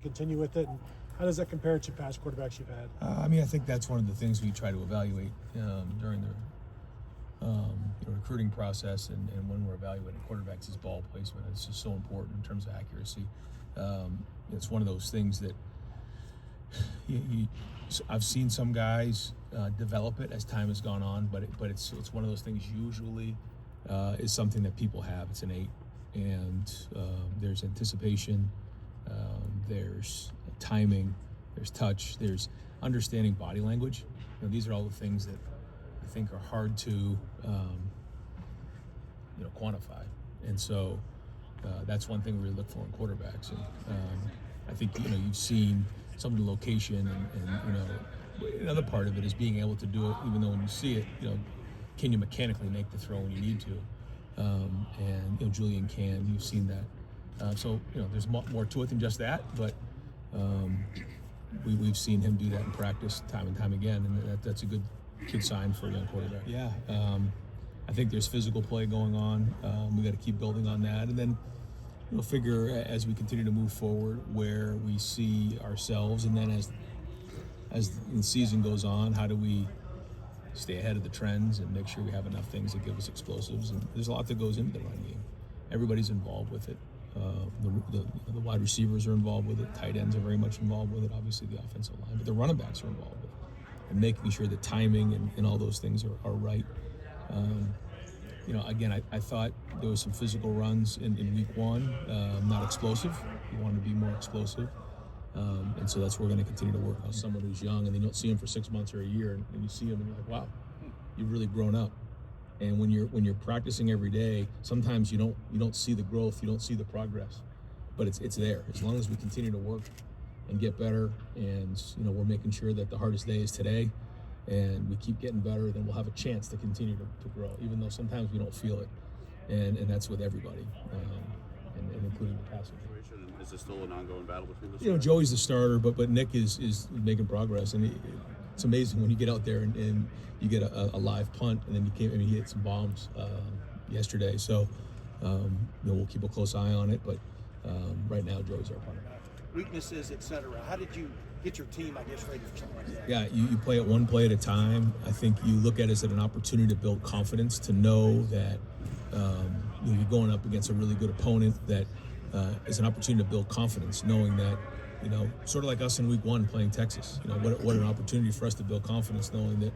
continue with it? And how does that compare to past quarterbacks you've had? I think that's one of the things we try to evaluate during the recruiting process and when we're evaluating quarterbacks is ball placement. It's just so important in terms of accuracy. It's one of those things that I've seen some guys develop it as time has gone on, but it's one of those things usually is something that people have. It's innate, and there's anticipation, there's timing, there's touch, there's understanding body language. These are all the things that I think are hard to quantify, and so that's one thing we really look for in quarterbacks. And I think you've seen some of the location, and another part of it is being able to do it, even though when you see it, can you mechanically make the throw when you need to? And Julian can. You've seen that. So there's more to it than just that, but we've seen him do that in practice time and time again, and that's a good sign for a young quarterback. Yeah, I think there's physical play going on. We got to keep building on that, and then figure as we continue to move forward where we see ourselves, and then as the season goes on, how do we stay ahead of the trends and make sure we have enough things that give us explosives. And there's a lot that goes into the run game. Everybody's involved with it. The wide receivers are involved with it. Tight ends are very much involved with it. Obviously the offensive line, but the running backs are involved with it, and making sure that timing and all those things are right. Again, I thought there was some physical runs in week one, not explosive. We wanted to be more explosive. And so that's what we're going to continue to work on. Someone who's young and you don't see him for 6 months or a year, and you see him and you're like, wow, you've really grown up. And when you're practicing every day, sometimes you don't see the growth, you don't see the progress, but it's there. As long as we continue to work and get better, and we're making sure that the hardest day is today, and we keep getting better, then we'll have a chance to continue to grow, even though sometimes we don't feel it. And that's with everybody, and including the passing. Is this still an ongoing battle between the two? Joey's the starter, but Nick is making progress, and it's amazing when you get out there and you get a live punt, and then he hit some bombs yesterday. So we'll keep a close eye on it, but right now Joey's our punter. Weaknesses, etc. How did you get your team, ready for something like that? Yeah, you play it one play at a time. I think you look at it as an opportunity to build confidence, to know that you're going up against a really good opponent that is an opportunity to build confidence, knowing that, sort of like us in week one playing Texas, what an opportunity for us to build confidence, knowing that,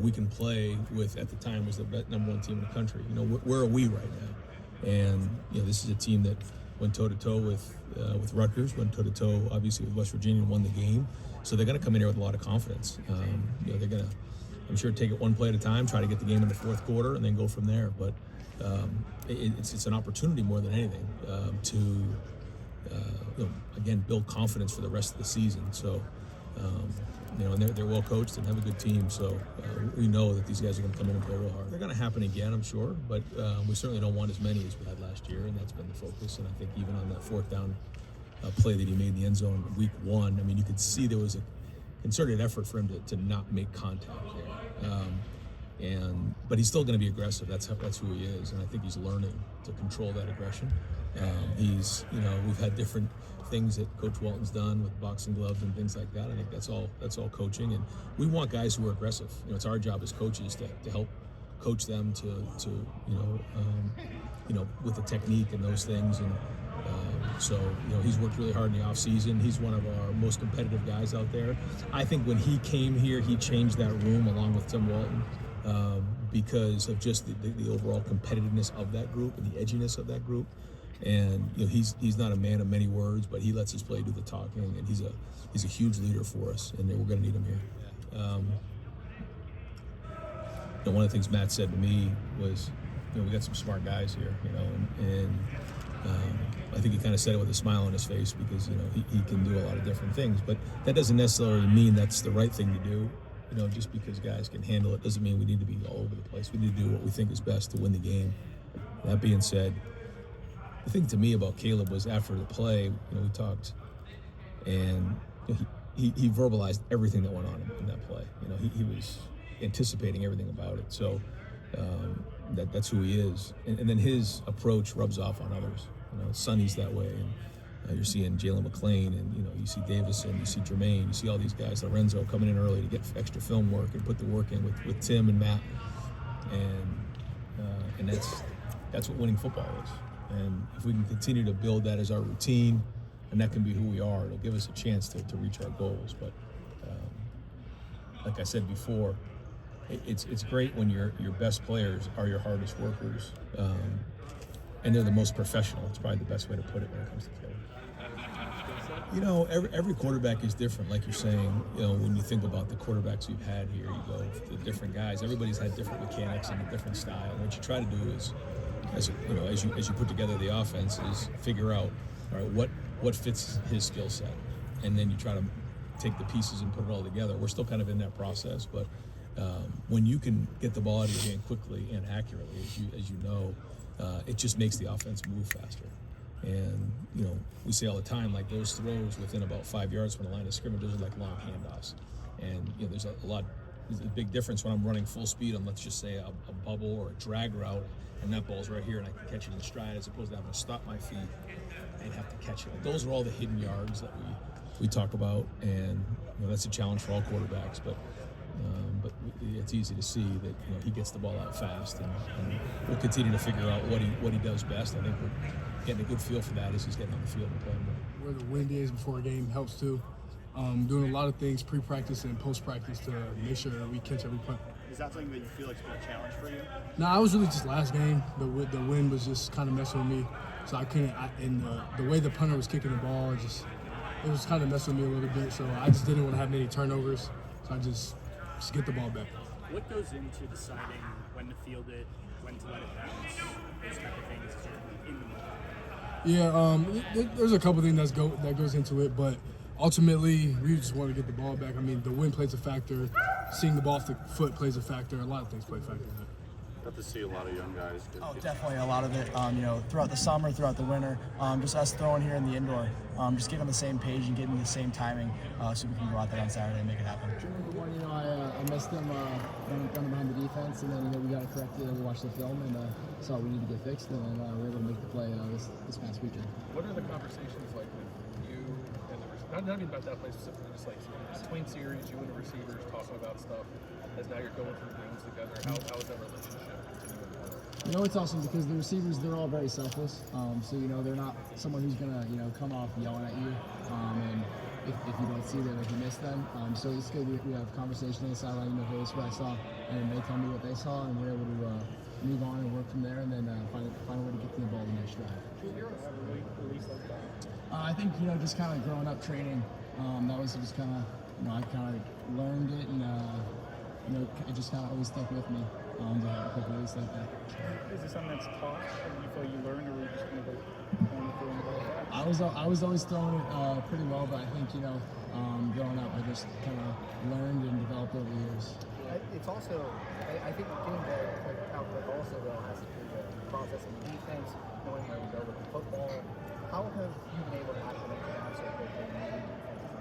we can play with, at the time, was the number one team in the country. Where are we right now? And, this is a team that went toe-to-toe with Rutgers, went toe-to-toe, obviously, with West Virginia, and won the game. So they're going to come in here with a lot of confidence. They're going to, I'm sure, take it one play at a time, try to get the game in the fourth quarter, and then go from there. But it's an opportunity more than anything to, again, build confidence for the rest of the season. So, and they're well coached and have a good team. So we know that these guys are going to come in and play real hard. They're going to happen again, I'm sure, but we certainly don't want as many as we had last year, and that's been the focus. And I think even on that fourth down play that he made in the end zone week one, you could see there was a concerted effort for him to not make contact there. But he's still going to be aggressive. That's who he is, and I think he's learning to control that aggression. We've had different things that Coach Walton's done with boxing gloves and things like that. I think that's all coaching, and we want guys who are aggressive. It's our job as coaches to help coach them to with the technique and those things. And so he's worked really hard in the off season. He's one of our most competitive guys out there. I think when he came here, he changed that room along with Tim Walton. Because of just the overall competitiveness of that group and the edginess of that group. And he's not a man of many words, but he lets his play do the talking, and he's a huge leader for us, and we're going to need him here. One of the things Matt said to me was, we got some smart guys here, and I think he kind of said it with a smile on his face because he can do a lot of different things, but that doesn't necessarily mean that's the right thing to do. Just because guys can handle it doesn't mean we need to be all over the place. We need to do what we think is best to win the game. That being said, the thing to me about Caleb was after the play, we talked, and he verbalized everything that went on in that play. He was anticipating everything about it. So that's who he is. And then his approach rubs off on others. Sonny's that way. You're seeing Jalen McClain, and you see Davison, you see Jermaine, you see all these guys, Lorenzo coming in early to get extra film work and put the work in with Tim and Matt, and that's what winning football is. And if we can continue to build that as our routine, and that can be who we are, it'll give us a chance to reach our goals. But like I said before, it's great when your best players are your hardest workers, and they're the most professional. It's probably the best way to put it when it comes to killing. Every quarterback is different, like you're saying. When you think about the quarterbacks we've had here, you go to the different guys. Everybody's had different mechanics and a different style. And what you try to do is, as you put together the offense, is figure out, all right, what fits his skill set, and then you try to take the pieces and put it all together. We're still kind of in that process, but when you can get the ball out of your hand quickly and accurately, as you know, it just makes the offense move faster. And we say all the time, like those throws within about 5 yards from the line of scrimmage, those are like long handoffs. And there's a big difference when I'm running full speed on, let's just say, a bubble or a drag route, and that ball's right here and I can catch it in stride, as opposed to having to stop my feet and have to catch it. Those are all the hidden yards that we talk about, and that's a challenge for all quarterbacks. But it's easy to see that he gets the ball out fast, and we'll continue to figure out what he does best. I think we're getting a good feel for that as he's getting on the field and playing more. Where the wind is before a game helps too. Doing a lot of things pre-practice and post-practice to make sure that we catch every punt. Is that something that you feel like's been a challenge for you? No, I was really just last game. The wind was just kind of messing with me, so I couldn't. And the way the punter was kicking the ball, it was kind of messing with me a little bit. So I just didn't want to have many turnovers. So I just get the ball back. What goes into deciding when to field it, when to let it bounce, those type of things in the moment? Yeah, there's a couple things that goes into it, but ultimately we just want to get the ball back. I mean, the wind plays a factor, seeing the ball off the foot plays a factor. A lot of things play a factor in that. Got to see a lot of young guys. Oh, definitely a lot of it. Throughout the summer, throughout the winter, just us throwing here in the indoor, just getting on the same page and getting the same timing, so we can go out there on Saturday and make it happen. I missed them running behind the defense, and then we got it corrected and we watched the film and saw we need to get fixed, and then we were able to make the play this past weekend. What are the conversations like with you and the not even about that play specifically, just like between series, you and the receivers talking about stuff as now you're going through games together? How is that relationship continuing? It's awesome because the receivers, they're all very selfless. So they're not someone who's gonna come off yelling at you, and if you don't see them, if you miss them. So it's good we have conversation on the sideline. Hey, this is what I saw, and they tell me what they saw, and we're able to move on and work from there, and then find a way to get to the ball the next drive. I think just kind of growing up training, that was just kind of I kind of learned it, and it just kind of always stuck with me to have a quick release like that. Is it something that's taught, or you feel you learned, or were you just kind of throwing the ball back? I was always throwing it pretty well, but I think growing up I just kind of learned and developed over the years. It's also, I think getting the out quick also has to do with processing the defense, knowing where you go with the football. How have you been able to acclimate to that so quickly and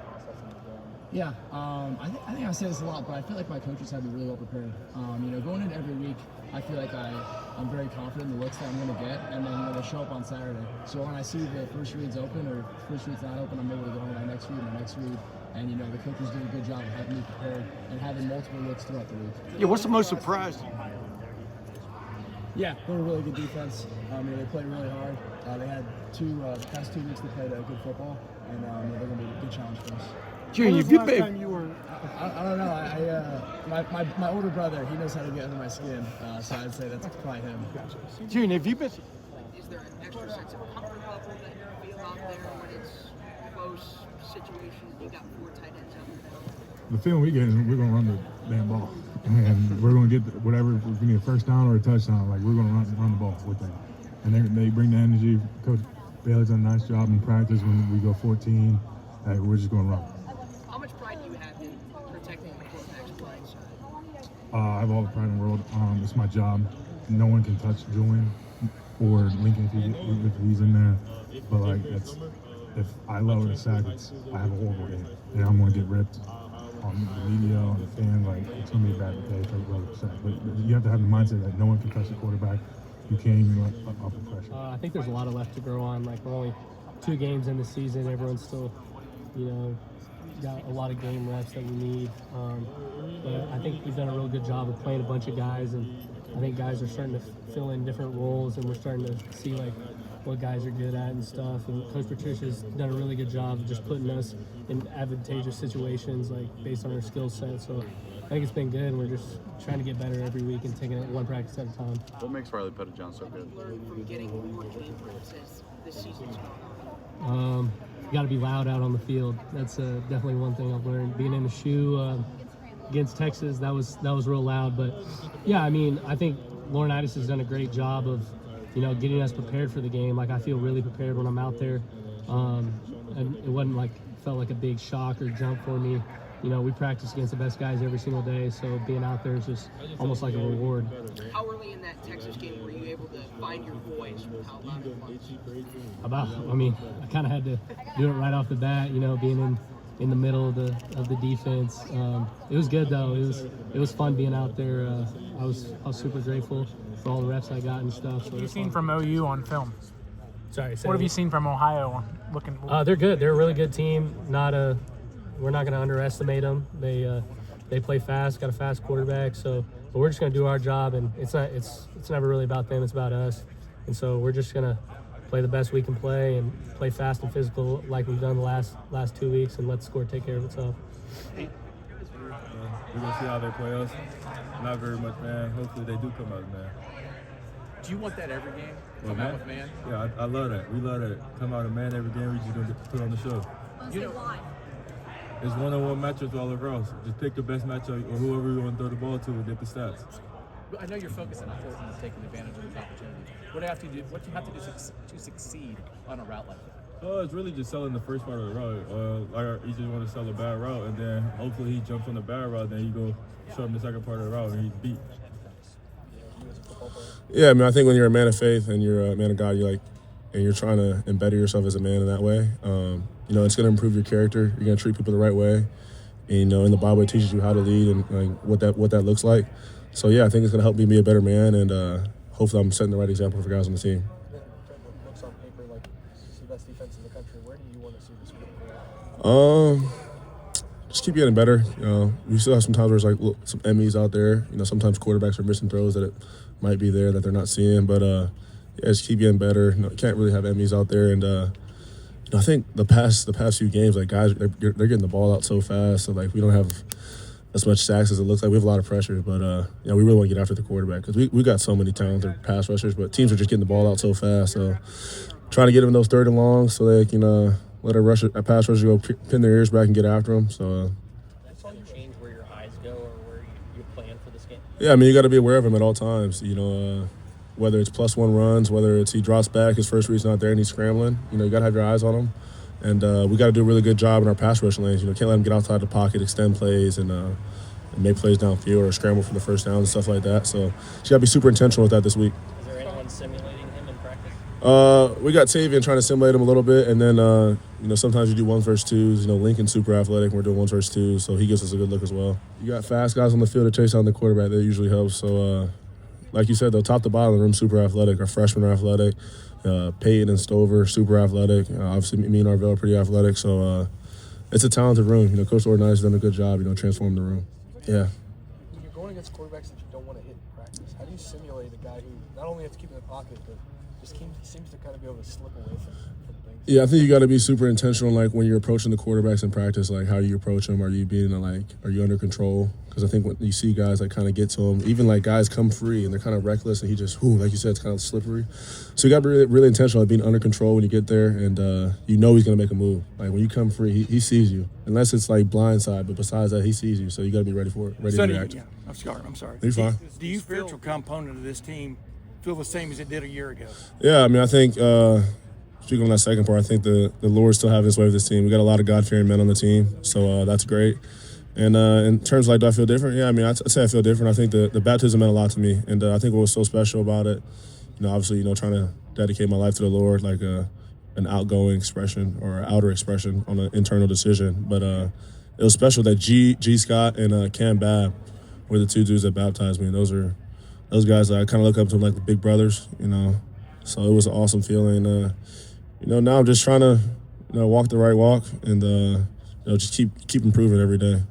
processing the game? Yeah, I think I say this a lot, but I feel like my coaches have me really well prepared. Going in every week, I feel like I'm very confident in the looks that I'm going to get, and then they show up on Saturday. So when I see the first reads open or first reads not open, I'm able to go on my next read, and the coaches do a good job of having me prepared and having multiple looks throughout the week. Yeah, what's the most surprised you? Yeah, they're a really good defense. They play really hard. They had the past 2 weeks they played good football, and they're going to be a good challenge for us. Julian, When was the last time you were? I don't know. My older brother, he knows how to get under my skin, so I'd say that's probably him. Julian, have you been? Is there an extra sense of comfort level that you feel out there when it's close situations? You got 4 tight ends out there. The feeling we get is we're going to run the damn ball, and we're going to get whatever. If we need a first down or a touchdown, like we're going to run the ball with them. And they bring the energy. Coach Bailey's done a nice job in practice when we go 14. We're just going to run. How much pride do you have in protecting the quarterback's blind side? I have all the pride in the world. It's my job. No one can touch Julian or Lincoln if he's in there. But if I lower the sack, I have a horrible game, and I'm going to get ripped on the media, on the fan. It's going to be a bad day if I lower the sack. But you have to have the mindset that no one can touch the quarterback. You can't even let up the pressure. I think there's a lot of left to grow on. We're only 2 games in the season. Everyone's still, got a lot of game reps that we need. But I think we've done a real good job of playing a bunch of guys, and I think guys are starting to fill in different roles, and we're starting to see what guys are good at and stuff. And Coach Patricia's done a really good job of just putting us in advantageous situations, based on our skill set. So I think it's been good. We're just trying to get better every week and taking it one practice at a time. What makes Riley Pettijohn so good? From getting more game reps as this season's gone on. You got to be loud out on the field. That's definitely one thing I've learned. Being in the shoe against Texas, that was real loud. But yeah, I mean, I think Laurinaitis has done a great job of, getting us prepared for the game. I feel really prepared when I'm out there, and it wasn't felt like a big shock or jump for me. We practice against the best guys every single day, so being out there is just almost like a reward. How early in that Texas game were you able to find your voice with how loud it was? I kind of had to do it right off the bat, being in the middle of the defense. It was good though. It was fun being out there. I was super grateful for all the reps I got and stuff. So what have you seen from OU on film? Sorry. What have you seen from Ohio looking? They're good. They're a really good team. We're not going to underestimate them. They play fast. Got a fast quarterback. But we're just going to do our job, and it's never really about them. It's about us. And so we're just going to play the best we can play and play fast and physical like we've done the last 2 weeks, and let the score take care of itself. We're going to see how they play us. Not very much, man. Hopefully they do come out, man. Do you want that every game? Come out with man? Yeah, I love that. We love that. Come out of man every game. We just going to put on the show. Why? It's one-on-one matchups all across. Just pick the best matchup or whoever you want to throw the ball to and get the stats. I know you're focused on important and taking advantage of this opportunity. What do you have to do to succeed on a route like that? It's really just selling the first part of the route. You just want to sell a bad route, and then hopefully he jumps on the bad route, then you go show him the second part of the route, and he's beat. Yeah, I think when you're a man of faith and you're a man of God, and you're trying to embed yourself as a man in that way, it's going to improve your character. You're going to treat people the right way. And, in the Bible, it teaches you how to lead and what that looks like. So, yeah, I think it's going to help me be a better man, and hopefully I'm setting the right example for guys on the team. Looks on paper like it's the best defense in the country. Where do you want to see this group? Just keep getting better. We still have some times where there's some Emmys out there. Sometimes quarterbacks are missing throws that it might be there that they're not seeing. But just keep getting better. Can't really have Emmys out there. And I think the past few games, guys, they're getting the ball out so fast. So we don't have as much sacks as it looks like. We have a lot of pressure, but we really want to get after the quarterback because we got so many talented pass rushers, but teams are just getting the ball out so fast. So trying to get them in those 3rd and longs so they can let a pass rusher go pin their ears back and get after them. So. Does it change where your eyes go or where you plan for this game? Yeah, you got to be aware of him at all times. Whether it's +1 runs, whether it's he drops back, his first read's not there and he's scrambling. You got to have your eyes on him. And we got to do a really good job in our pass rush lanes. Can't let him get outside the pocket, extend plays, and make plays downfield or scramble for the first down and stuff like that. So you got to be super intentional with that this week. Is there anyone simulating him in practice? We got Tavian trying to simulate him a little bit, and then sometimes you do 1 versus 2s. Lincoln's super athletic, and we're doing 1 versus 2, so he gives us a good look as well. You got fast guys on the field to chase down the quarterback. That usually helps. So like you said, though, top to bottom of the room, super athletic. Our freshmen are athletic. Peyton and Stover, super athletic. Obviously, me and Arvell are pretty athletic. So it's a talented room. Coach Laurinaitis has done a good job, transforming the room. Yeah. When you're going against quarterbacks that you don't want to hit in practice, how do you simulate a guy who not only has to keep in the pocket, but just seems to kind of be able to slip away from things? Yeah, I think you got to be super intentional, when you're approaching the quarterbacks in practice, how do you approach them? Are you being are you under control? Because I think when you see guys kind of get to him, even guys come free and they're kind of reckless, and he just, like you said, it's kind of slippery. So you got to be really, really intentional at being under control when you get there, and he's going to make a move. When you come free, he sees you, unless it's blindside. But besides that, he sees you, so you got to be ready for it, ready Sonny, to react. yeah, I'm sorry. You're fine. Do you spiritual component of this team feel the same as it did a year ago? Yeah, I think. Speaking on that second part, I think the Lord still have his way with this team. We got a lot of God-fearing men on the team, so that's great. And in terms of do I feel different? Yeah, I'd say I feel different. I think the baptism meant a lot to me, and I think what was so special about it, obviously, trying to dedicate my life to the Lord, an outgoing expression or outer expression on an internal decision. But it was special that G. Scott and Cam Babb were the 2 dudes that baptized me. And those guys, I kind of look up to them like the big brothers, So it was an awesome feeling. now I'm just trying to walk the right walk and just keep improving every day.